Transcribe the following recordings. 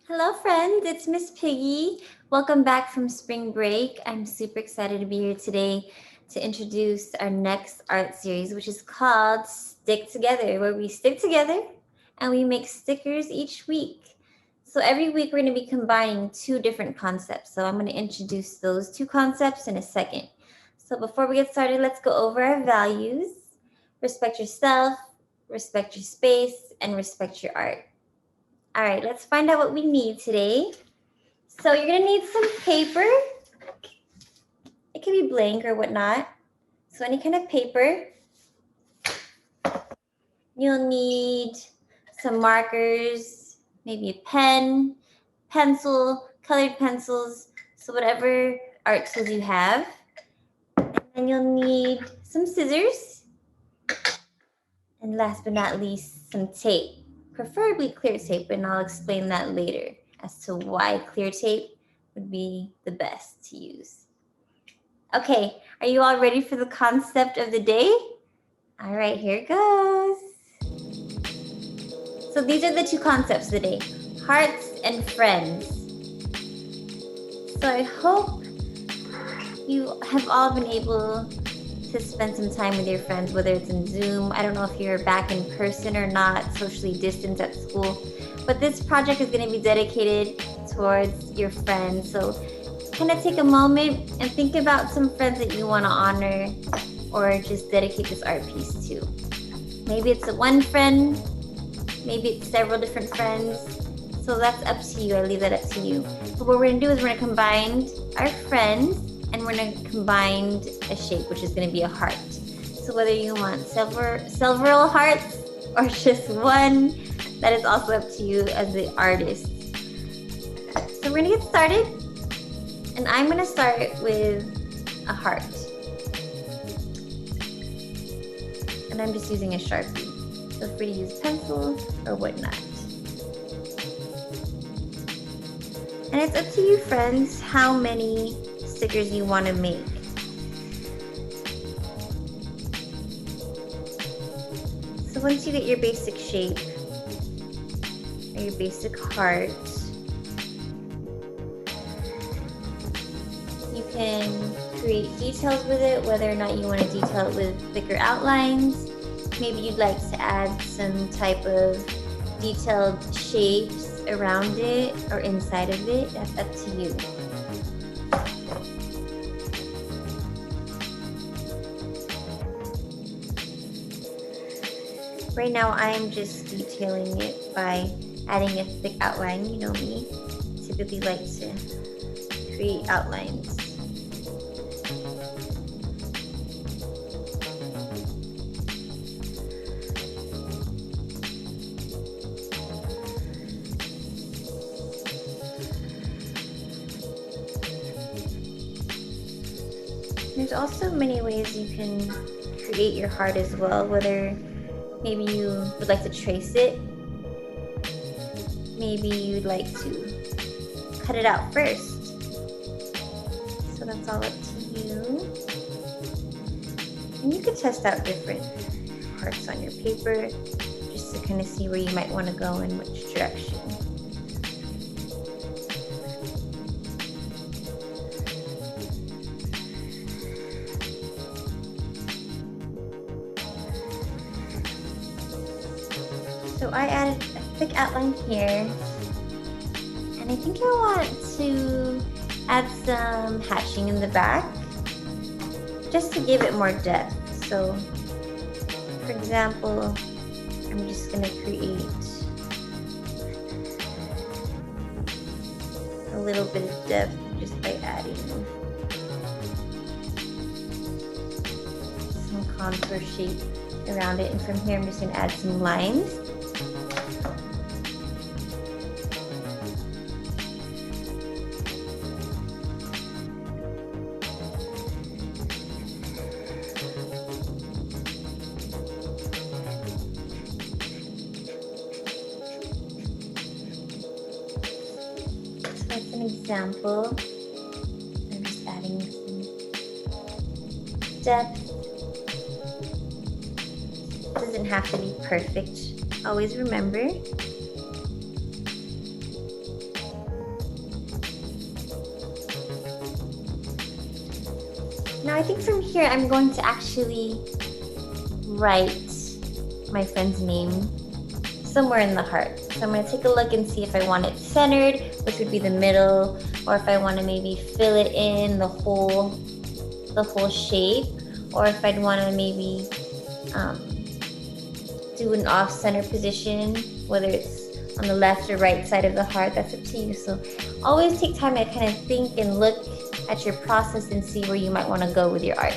Hello friends, it's Miss Piggy. Welcome back from spring break. I'm super excited to be here today to introduce our next art series, which is called Stick Together, where we stick together and we make stickers each week. So every week we're going to be combining two different concepts. So I'm going to introduce those two concepts in a second. So before we get started, let's go over our values. Respect yourself, respect your space, and respect your art. All right, let's find out what we need today. So you're gonna need some paper. It can be blank or whatnot. So any kind of paper. You'll need some markers, maybe a pen, pencil, colored pencils, so whatever art tools you have. And you'll need some scissors. And last but not least, some tape. Preferably clear tape, and I'll explain that later as to why clear tape would be the best to use. Okay, are you all ready for the concept of the day? All right, here it goes. So these are the two concepts of the day, hearts and friends. So I hope you have all been able to spend some time with your friends, whether it's in Zoom. I don't know if you're back in person or not, socially distanced at school, but this project is going to be dedicated towards your friends. So kind of take a moment and think about some friends that you want to honor or just dedicate this art piece to. Maybe it's one friend, maybe it's several different friends. So that's up to you. I leave that up to you. But what we're going to do is we're going to combine our friends and we're going to combine a shape, which is going to be a heart. So whether you want several hearts or just one, that is also up to you as the artist. So we're going to get started. And I'm going to start with a heart. And I'm just using a Sharpie. Feel free to use pencil or whatnot. And it's up to you, friends, how many stickers you want to make. So once you get your basic shape, or your basic heart, you can create details with it, whether or not you want to detail it with thicker outlines. Maybe you'd like to add some type of detailed shapes around it or inside of it. That's up to you. Right now I'm just detailing it by adding a thick outline. You know me, typically like to create outlines. There's also many ways you can create your heart as well, whether maybe you would like to trace it, maybe you'd like to cut it out first. So that's all up to you. And you could test out different hearts on your paper just to kind of see where you might want to go in which direction. So I added a thick outline here, and I think I want to add some hatching in the back just to give it more depth. So for example, I'm just going to create a little bit of depth just by adding some contour shape around it, and from here I'm just going to add some lines. That's an example. I'm just adding some depth. Doesn't have to be perfect. Always remember. Now I think from here I'm going to actually write my friend's name somewhere in the heart. So I'm going to take a look and see if I want it centered, which would be the middle, or if I want to maybe fill it in the whole shape, or if I'd want to maybe do an off-center position, whether it's on the left or right side of the heart. That's up to you. So always take time to kind of think and look at your process and see where you might want to go with your art.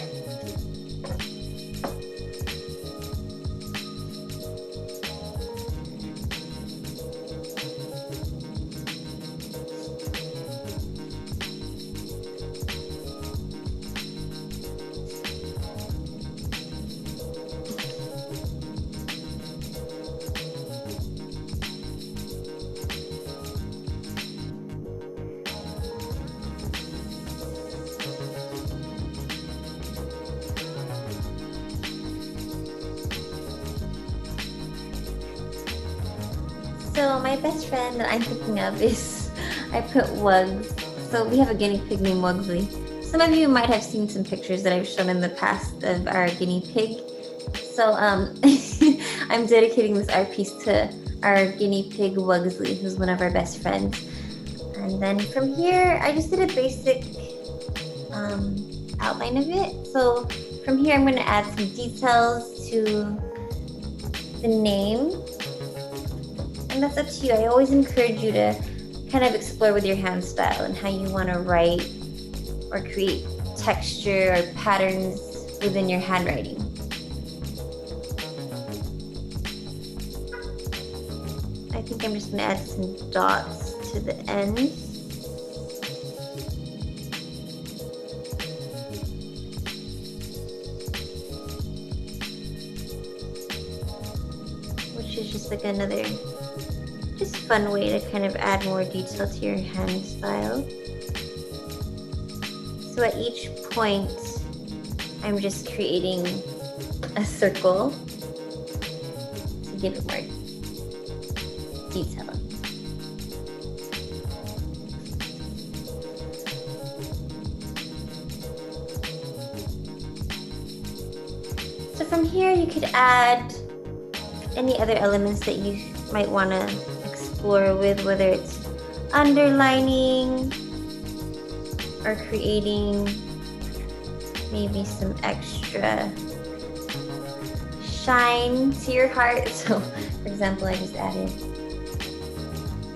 So my best friend that I'm thinking of is, I put Wugs. So we have a guinea pig named Wugsley. Some of you might have seen some pictures that I've shown in the past of our guinea pig. So I'm dedicating this art piece to our guinea pig Wugsley, who's one of our best friends. And then from here, I just did a basic outline of it. So from here, I'm going to add some details to the name. And that's up to you. I always encourage you to kind of explore with your hand style and how you want to write or create texture or patterns within your handwriting. I think I'm just going to add some dots to the end. Which is just like another just fun way to kind of add more detail to your hand style. So at each point, I'm just creating a circle to give it more detail. So from here, you could add any other elements that you might want to explore with, whether it's underlining or creating maybe some extra shine to your heart. So for example, I just added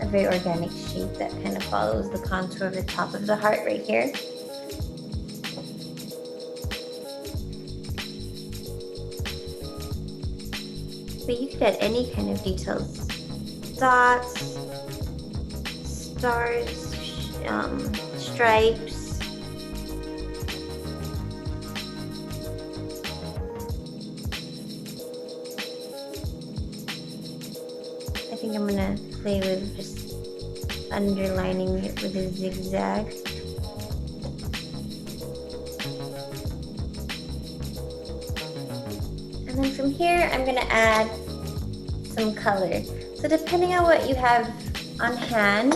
a very organic shape that kind of follows the contour of the top of the heart right here. But you could add any kind of details. Dots, stars, stripes. I think I'm gonna play with just underlining it with a zigzag. And then from here, I'm gonna add some color. So depending on what you have on hand,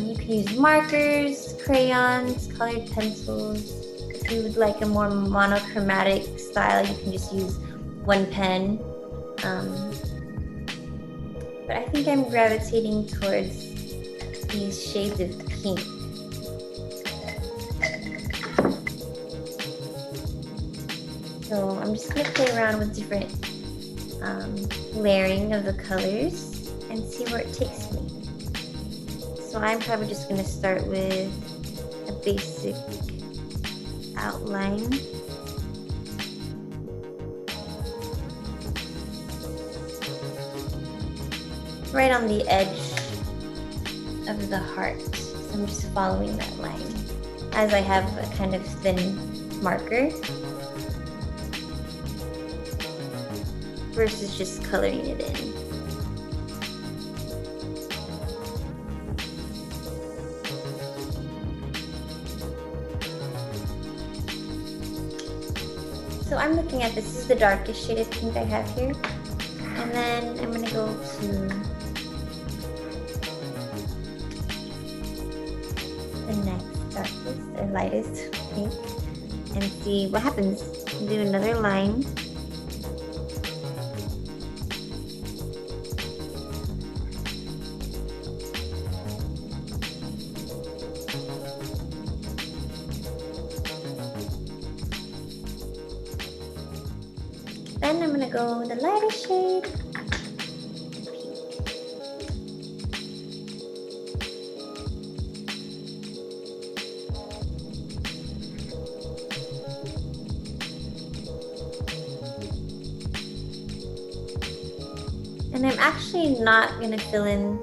you can use markers, crayons, colored pencils. If you would like a more monochromatic style, you can just use one pen. But I think I'm gravitating towards these shades of pink. So I'm just going to play around with different layering of the colors and see where it takes me. So I'm probably just going to start with a basic outline. Right on the edge of the heart. So I'm just following that line as I have a kind of thin marker versus just coloring it in. So I'm looking at this is the darkest shade of pink I have here. And then I'm going to go to the next darkest or lightest pink. and see what happens. Do another line. Then I'm gonna go the lighter shade. And I'm actually not gonna fill in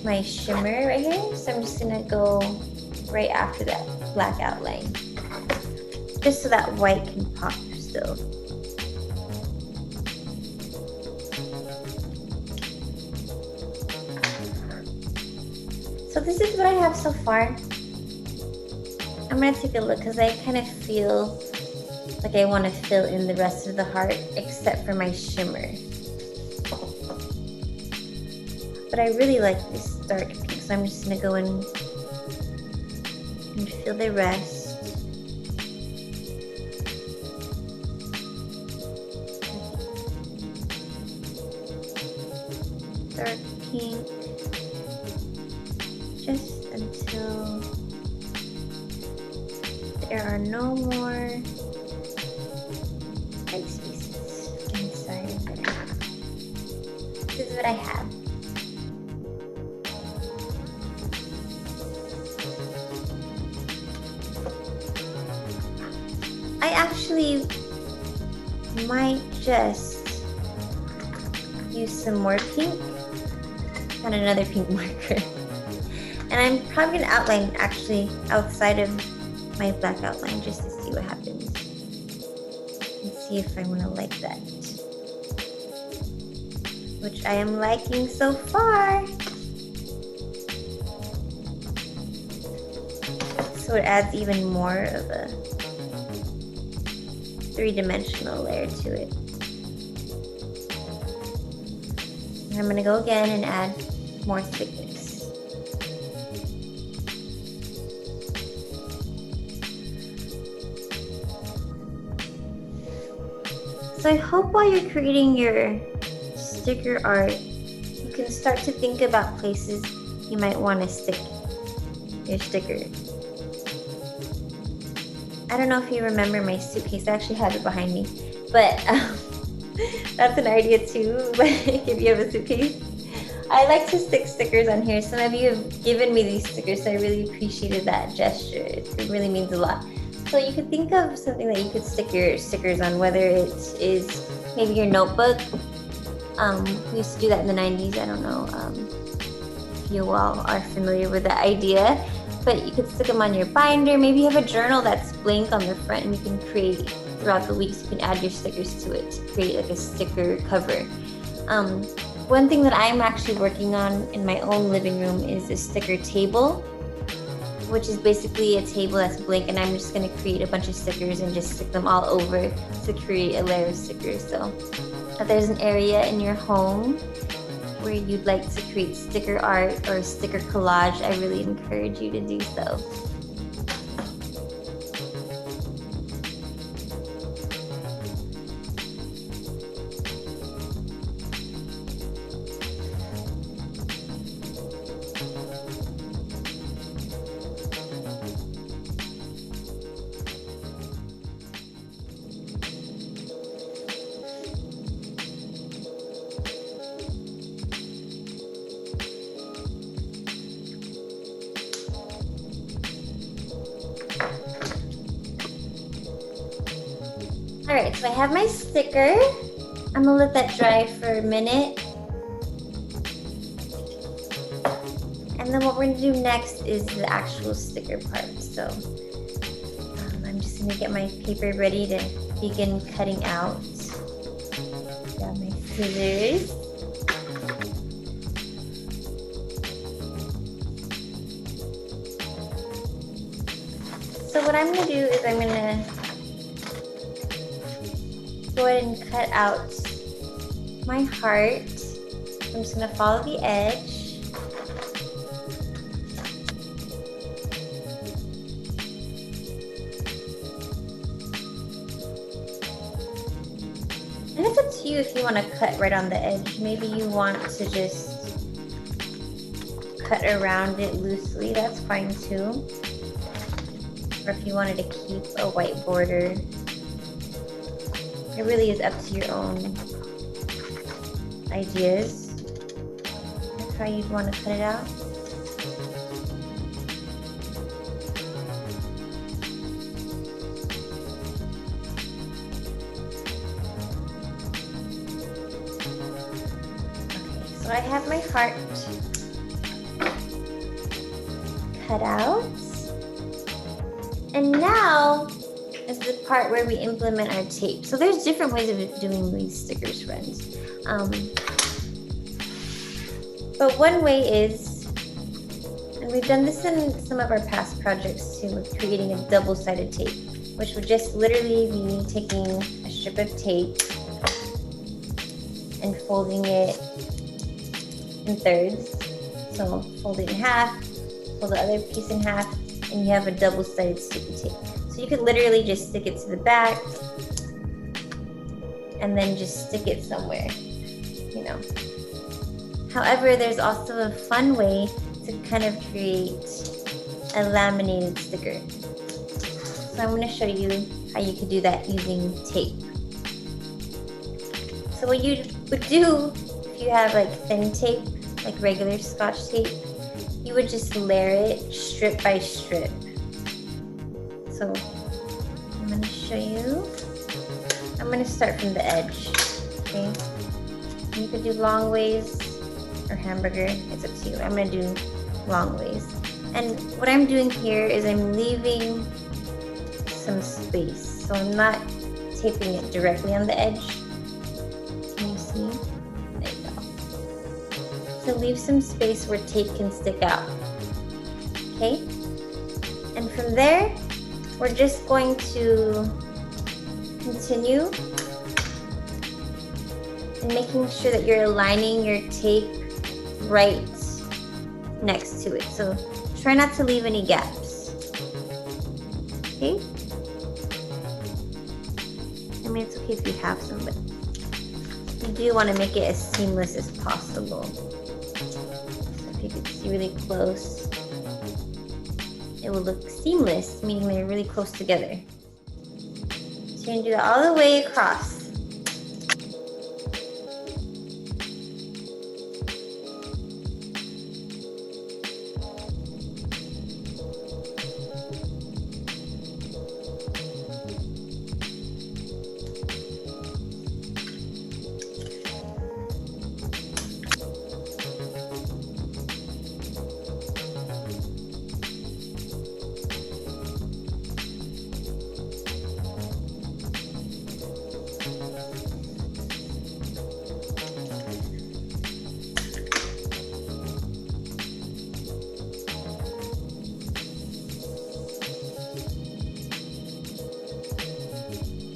my shimmer right here, so I'm just gonna go right after that black outline, just so that white can pop still. So this is what I have so far. I'm gonna take a look because I kind of feel like I want to fill in the rest of the heart except for my shimmer. But I really like this dark pink, so I'm just gonna go in and fill the rest. Dark pink, just until there are no more white spaces inside of there. This is what I have. I actually might just use some more pink and another pink marker. And I'm probably gonna outline actually outside of my black outline just to see what happens. And see if I'm gonna like that. Which I am liking so far. So it adds even more of a three-dimensional layer to it. And I'm gonna go again and add more thickness. So I hope while you're creating your sticker art, you can start to think about places you might want to stick your sticker. I don't know if you remember my suitcase. I actually have it behind me, but that's an idea too. If you have a suitcase, I like to stick stickers on here. Some of you have given me these stickers, so I really appreciated that gesture. It really means a lot. So you could think of something that you could stick your stickers on, whether it is maybe your notebook. We used to do that in the 90s. I don't know if you all are familiar with that idea. But you could stick them on your binder. Maybe you have a journal that's blank on the front and you can create throughout the weeks, you can add your stickers to it to create like a sticker cover. One thing that I'm actually working on in my own living room is a sticker table, which is basically a table that's blank, and I'm just gonna create a bunch of stickers and just stick them all over to create a layer of stickers. So if there's an area in your home where you'd like to create sticker art or sticker collage, I really encourage you to do so. All right, so I have my sticker. I'm gonna let that dry for a minute. And then what we're gonna do next is the actual sticker part. So I'm just gonna get my paper ready to begin cutting out. Got my scissors. So what I'm gonna do is I'm gonna go ahead and cut out my heart. I'm just gonna follow the edge. to you if you want to cut right on the edge. Maybe you want to just cut around it loosely, that's fine too. Or if you wanted to keep a white border, it really is up to your own ideas. That's how you'd want to cut it out. So I have my heart cut out. And now is the part where we implement our tape. So there's different ways of doing these stickers, friends. But one way is, and we've done this in some of our past projects too, with creating a double-sided tape, which would just literally be taking a strip of tape and folding it in thirds. So fold it in half, fold the other piece in half, and you have a double-sided sticky tape. So you could literally just stick it to the back and then just stick it somewhere, you know. However, there's also a fun way to kind of create a laminated sticker. So I'm going to show you how you could do that using tape. So what you would do if you have like thin tape, like regular Scotch tape, you would just layer it strip by strip. So I'm going to show you. I'm going to start from the edge, okay? You could do long ways or hamburger, it's up to you. I'm going to do long ways. And what I'm doing here is I'm leaving some space. So I'm not taping it directly on the edge. Can you see? There you go. So leave some space where tape can stick out. Okay? And from there, we're just going to continue and making sure that you're aligning your tape right next to it. So try not to leave any gaps. Okay? I mean, it's okay if you have some, but you do want to make it as seamless as possible. So if you could see really close, it will look seamless, meaning they're really close together. So you're going to do that all the way across.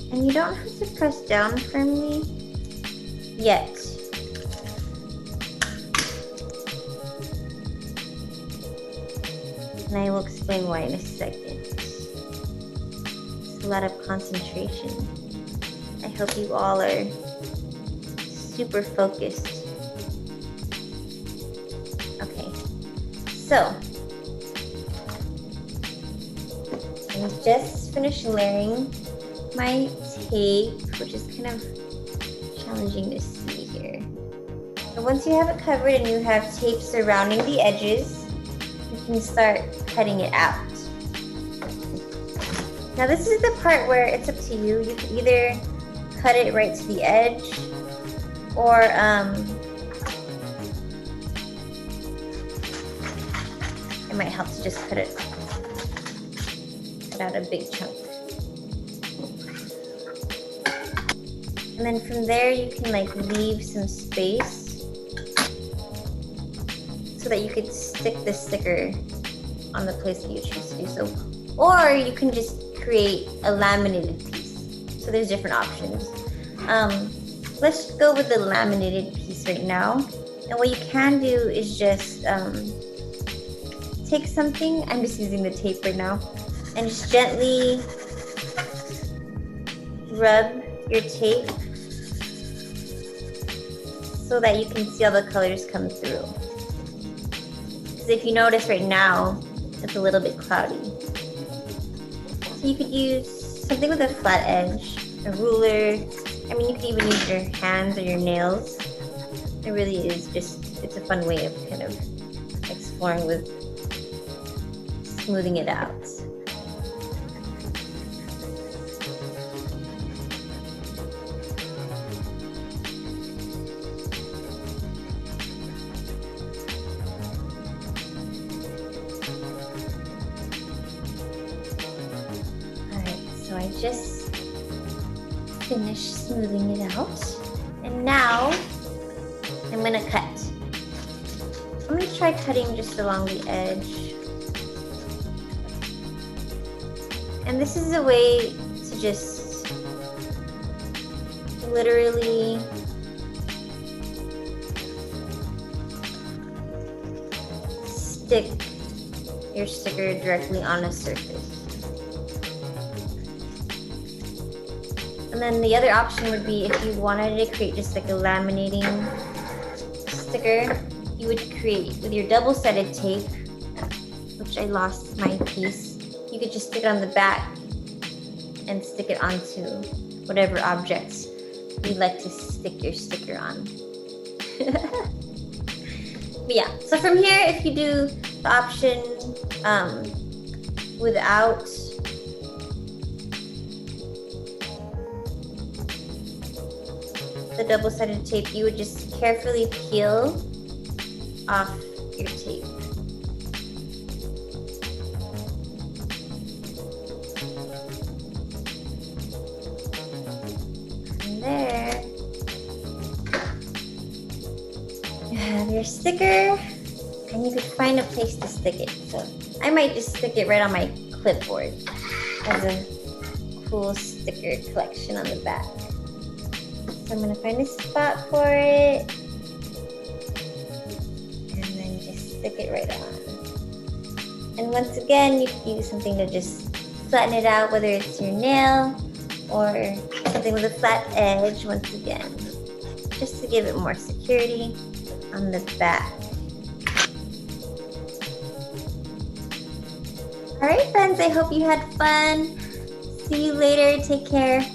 And you don't have to press down firmly yet. And I will explain why in a second. It's a lot of concentration. I hope you all are super focused. Okay, so I just finished layering my tape, which is kind of challenging to see here. So once you have it covered and you have tape surrounding the edges, you can start cutting it out. Now this is the part where it's up to you. You can either cut it right to the edge, or it might help to just cut out a big chunk. And then from there, you can like leave some space so that you could stick the sticker on the place that you choose to do so. Or you can just create a laminated piece. So there's different options. Let's go with the laminated piece right now. And what you can do is just take something, I'm just using the tape right now, and just gently rub your tape so that you can see all the colors come through. Because if you notice right now, it's a little bit cloudy. So you could use something with a flat edge, a ruler. I mean, you could even use your hands or your nails. It really is just, it's a fun way of kind of exploring with smoothing it out. So I just finished smoothing it out, and now I'm gonna cut. I'm gonna try cutting just along the edge, and this is a way to just literally stick your sticker directly on a surface. And then the other option would be if you wanted to create just like a laminating sticker, you would create with your double-sided tape, which I lost my piece. You could just stick it on the back and stick it onto whatever objects you'd like to stick your sticker on. But yeah, so from here, if you do the option without the double-sided tape, you would just carefully peel off your tape. And there you have your sticker, and you could find a place to stick it. So I might just stick it right on my clipboard as a cool sticker collection on the back. So I'm gonna find a spot for it, and then just stick it right on. And once again, you can use something to just flatten it out, whether it's your nail or something with a flat edge, once again, just to give it more security on the back. All right, friends, I hope you had fun. See you later. Take care.